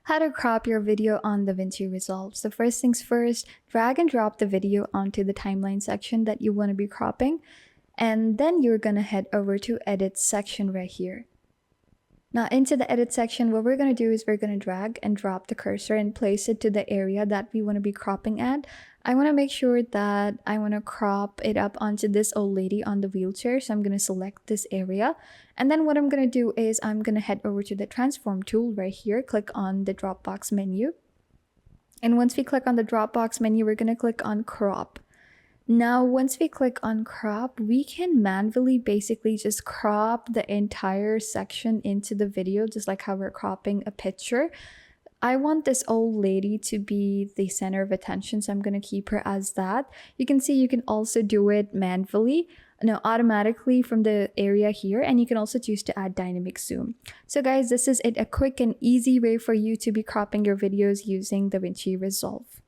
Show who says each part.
Speaker 1: How to crop your video on DaVinci Resolve. So first things first, drag and drop the video onto the timeline section that you want to be cropping. And then you're going to head over to edit section right here. Now into the edit section, what we're going to do is we're going to drag and drop the cursor and place it to the area that we want to be cropping at. I want to make sure that I want to crop it up onto this old lady on the wheelchair. So I'm going to select this area. And then what I'm going to do is I'm going to head over to the transform tool right here, click on the Dropbox menu. And once we click on the Dropbox menu, we're going to click on crop. Now, once we click on crop, we can manually basically just crop the entire section into the video, just like how we're cropping a picture. I want this old lady to be the center of attention, so I'm going to keep her as that. You can see you can also do it manually, automatically from the area here, and you can also choose to add dynamic zoom. So guys, this is it, a quick and easy way for you to be cropping your videos using DaVinci Resolve.